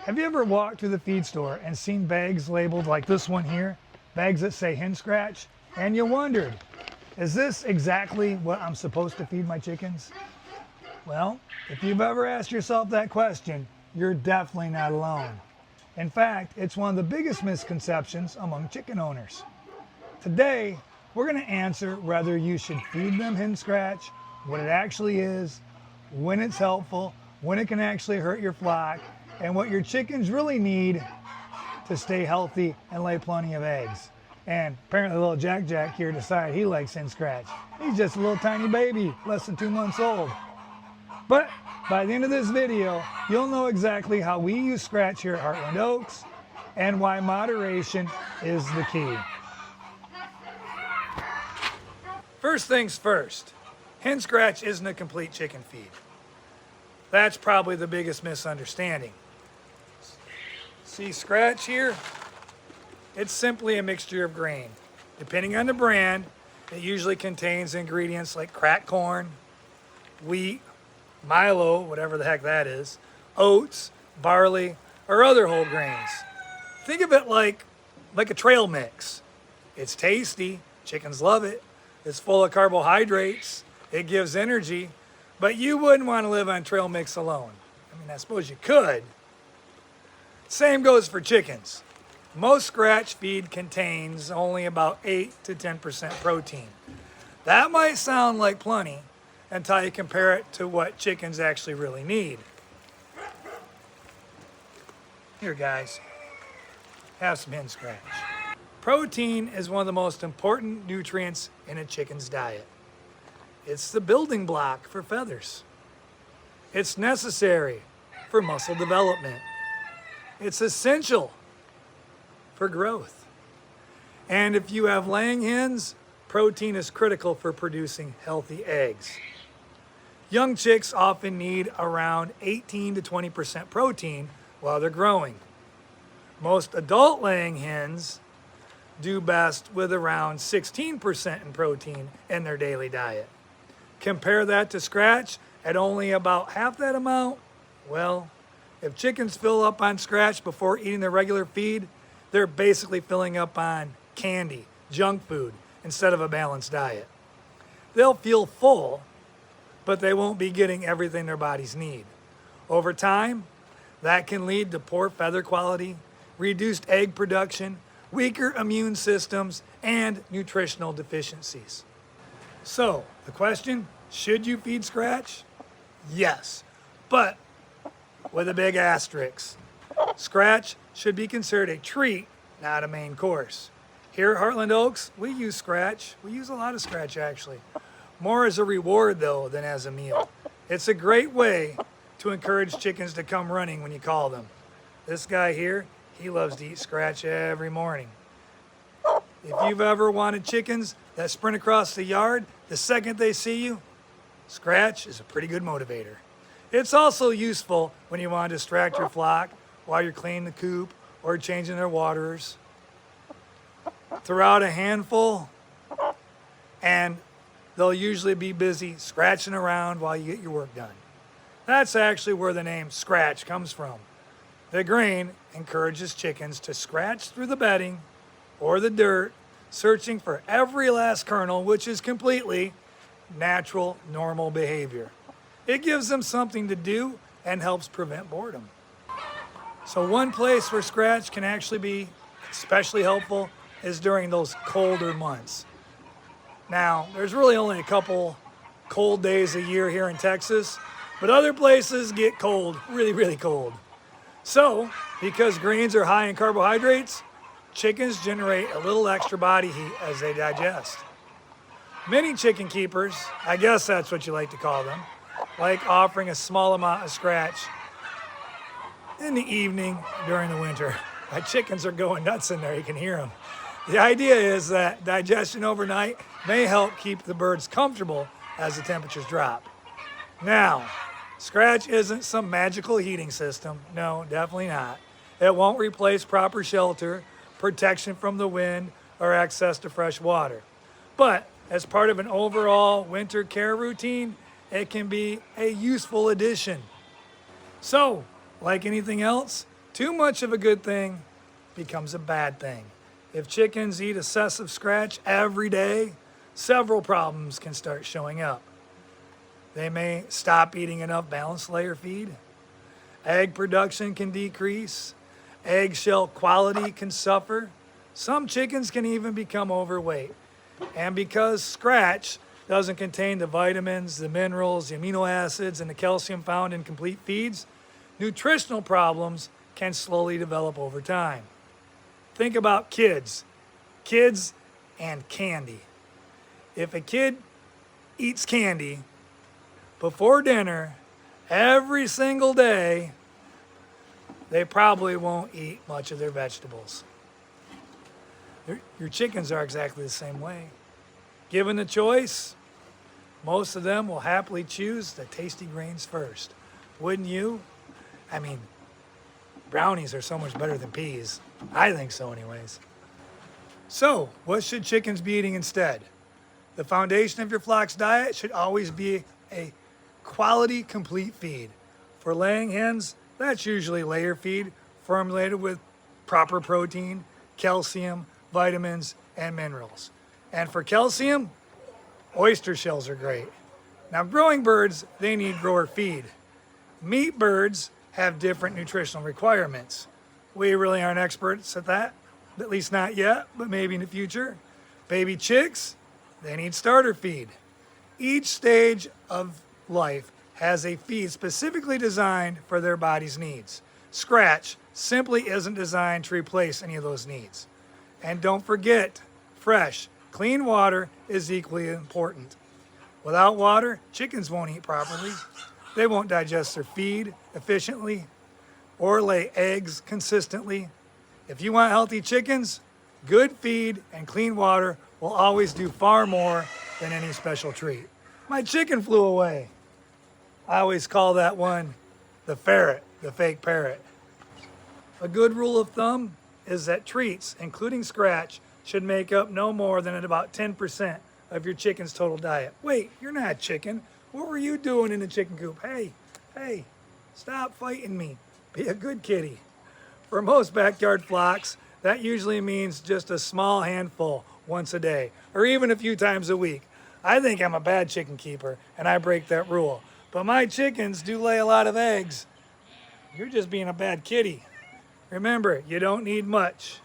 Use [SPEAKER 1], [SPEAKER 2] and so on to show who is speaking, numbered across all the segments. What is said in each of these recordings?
[SPEAKER 1] Have you ever walked through the feed store and seen bags labeled like this one here? Bags that say Hen Scratch? And you wondered, is this exactly what I'm supposed to feed my chickens? Well, if you've ever asked yourself that question, you're definitely not alone. In fact, it's one of the biggest misconceptions among chicken owners. Today, we're going to answer whether you should feed them Hen Scratch, what it actually is, when it's helpful, when it can actually hurt your flock, and what your chickens really need to stay healthy and lay plenty of eggs. And apparently little Jack here decided he likes Hen Scratch. He's just a little tiny baby, less than 2 months old. But by the end of this video, you'll know exactly how we use Scratch here at Hartland Oaks and why moderation is the key. First things first, Hen Scratch isn't a complete chicken feed. That's probably the biggest misunderstanding. See Scratch here? It's simply a mixture of grain. Depending on the brand, it usually contains ingredients like cracked corn, wheat, Milo, whatever the heck that is, oats, barley, or other whole grains. Think of it like a trail mix. It's tasty, chickens love it, it's full of carbohydrates, it gives energy, but you wouldn't want to live on trail mix alone. I mean, I suppose you could. Same goes for chickens. Most Scratch feed contains only about 8 to 10% protein. That might sound like plenty until you compare it to what chickens actually really need. Here guys, have some Hen Scratch. Protein is one of the most important nutrients in a chicken's diet. It's the building block for feathers. It's necessary for muscle development. It's essential for growth. And if you have laying hens, protein is critical for producing healthy eggs. Young chicks often need around 18 to 20% protein while they're growing. Most adult laying hens do best with around 16% in protein in their daily diet. Compare that to Scratch at only about half that amount. Well, if chickens fill up on Scratch before eating their regular feed, they're basically filling up on candy, junk food, instead of a balanced diet. They'll feel full, but they won't be getting everything their bodies need. Over time, that can lead to poor feather quality, reduced egg production, weaker immune systems, and nutritional deficiencies. So, the question, should you feed Scratch? Yes, but with a big asterisk. Scratch should be considered a treat, not a main course. Here at Hartland Oaks, we use Scratch. We use a lot of Scratch actually. More as a reward though than as a meal. It's a great way to encourage chickens to come running when you call them. This guy here, he loves to eat Scratch every morning. If you've ever wanted chickens that sprint across the yard the second they see you, Scratch is a pretty good motivator. It's also useful when you want to distract your flock while you're cleaning the coop or changing their waterers. Throw out a handful and they'll usually be busy scratching around while you get your work done. That's actually where the name Scratch comes from. The grain encourages chickens to scratch through the bedding or the dirt, searching for every last kernel, which is completely natural, normal behavior. It gives them something to do and helps prevent boredom. So one place where Scratch can actually be especially helpful is during those colder months. Now, there's really only a couple cold days a year here in Texas, but other places get cold, really, really cold. So, because grains are high in carbohydrates, chickens generate a little extra body heat as they digest. Many chicken keepers, I guess that's what you like to call them, like offering a small amount of Scratch in the evening during the winter. My chickens are going nuts in there, you can hear them. The idea is that digestion overnight may help keep the birds comfortable as the temperatures drop. Now, Scratch isn't some magical heating system. No, definitely not. It won't replace proper shelter, protection from the wind, or access to fresh water. But as part of an overall winter care routine, it can be a useful addition. So, like anything else, Too much of a good thing becomes a bad thing. If chickens eat excessive scratch every day, several problems can start showing up. They may stop eating enough balanced layer feed. Egg production can decrease. Eggshell quality can suffer. Some chickens can even become overweight. And because scratch doesn't contain the vitamins, the minerals, the amino acids, and the calcium found in complete feeds, nutritional problems can slowly develop over time. Think about kids and candy. If a kid eats candy before dinner every single day, they probably won't eat much of their vegetables. Your chickens are exactly the same way. Given the choice, most of them will happily choose the tasty grains first. Wouldn't you? I mean, brownies are so much better than peas. I think so anyways. So, what should chickens be eating instead? The foundation of your flock's diet should always be a quality, complete feed. For laying hens, that's usually layer feed formulated with proper protein, calcium, vitamins, and minerals. And for calcium, oyster shells are great. Now, growing birds, they need grower feed. Meat birds have different nutritional requirements. We really aren't experts at that, at least not yet, but maybe in the future. Baby chicks, they need starter feed. Each stage of life has a feed specifically designed for their body's needs. Scratch simply isn't designed to replace any of those needs. And don't forget, fresh, clean water is equally important. Without water, chickens won't eat properly. They won't digest their feed efficiently or lay eggs consistently. If you want healthy chickens, good feed and clean water will always do far more than any special treat. My chicken flew away. I always call that one the ferret, the fake parrot. A good rule of thumb is that treats, including scratch, should make up no more than about 10% of your chicken's total diet. Wait, you're not chicken. What were you doing in the chicken coop? Hey, stop fighting me. Be a good kitty. For most backyard flocks, that usually means just a small handful once a day, or even a few times a week. I think I'm a bad chicken keeper, and I break that rule. But my chickens do lay a lot of eggs. You're just being a bad kitty. Remember, you don't need much.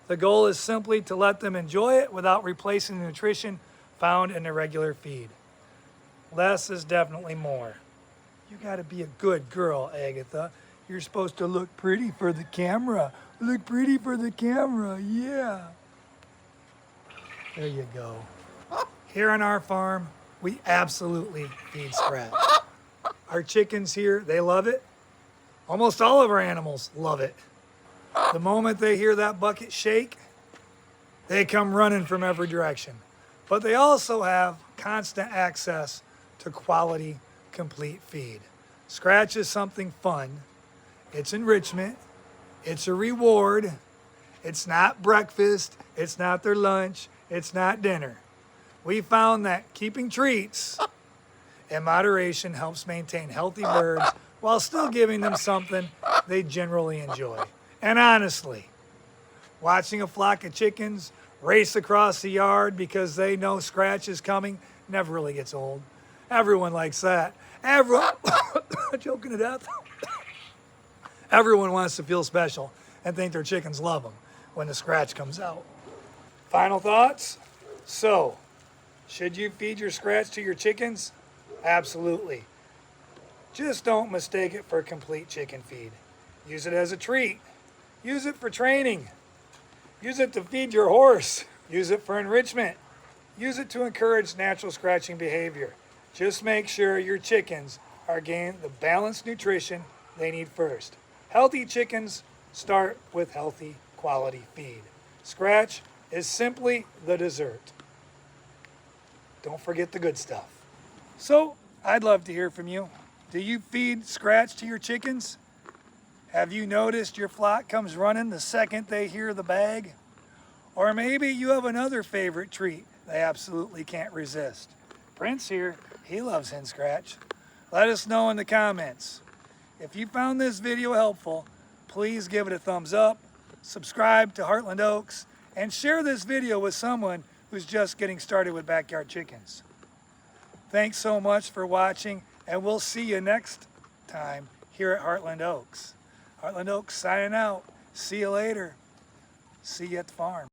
[SPEAKER 1] The goal is simply to let them enjoy it without replacing the nutrition found in their regular feed. Less is definitely more. You gotta be a good girl, Agatha. You're supposed to look pretty for the camera. Look pretty for the camera, yeah. There you go. Here on our farm, we absolutely feed scratch. Our chickens here, they love it. Almost all of our animals love it. The moment they hear that bucket shake, they come running from every direction. But they also have constant access to quality, complete feed. Scratch is something fun. It's enrichment. It's a reward. It's not breakfast. It's not their lunch. It's not dinner. We found that keeping treats in moderation helps maintain healthy birds while still giving them something they generally enjoy. And honestly, watching a flock of chickens race across the yard because they know scratch is coming never really gets old. Everyone likes that. Everyone, joking to death. Everyone wants to feel special and think their chickens love them when the scratch comes out. Final thoughts? So, should you feed your scratch to your chickens? Absolutely. Just don't mistake it for complete chicken feed. Use it as a treat. Use it for training. Use it to feed your horse. Use it for enrichment. Use it to encourage natural scratching behavior. Just make sure your chickens are getting the balanced nutrition they need first. Healthy chickens start with healthy quality feed. Scratch is simply the dessert. Don't forget the good stuff. So, I'd love to hear from you. Do you feed scratch to your chickens? Have you noticed your flock comes running the second they hear the bag? Or maybe you have another favorite treat they absolutely can't resist. Prince here, he loves Hen Scratch. Let us know in the comments. If you found this video helpful, please give it a thumbs up, subscribe to Hartland Oaks, and share this video with someone who's just getting started with backyard chickens. Thanks so much for watching, and we'll see you next time here at Hartland Oaks. Hartland Oaks signing out. See you later. See you at the farm.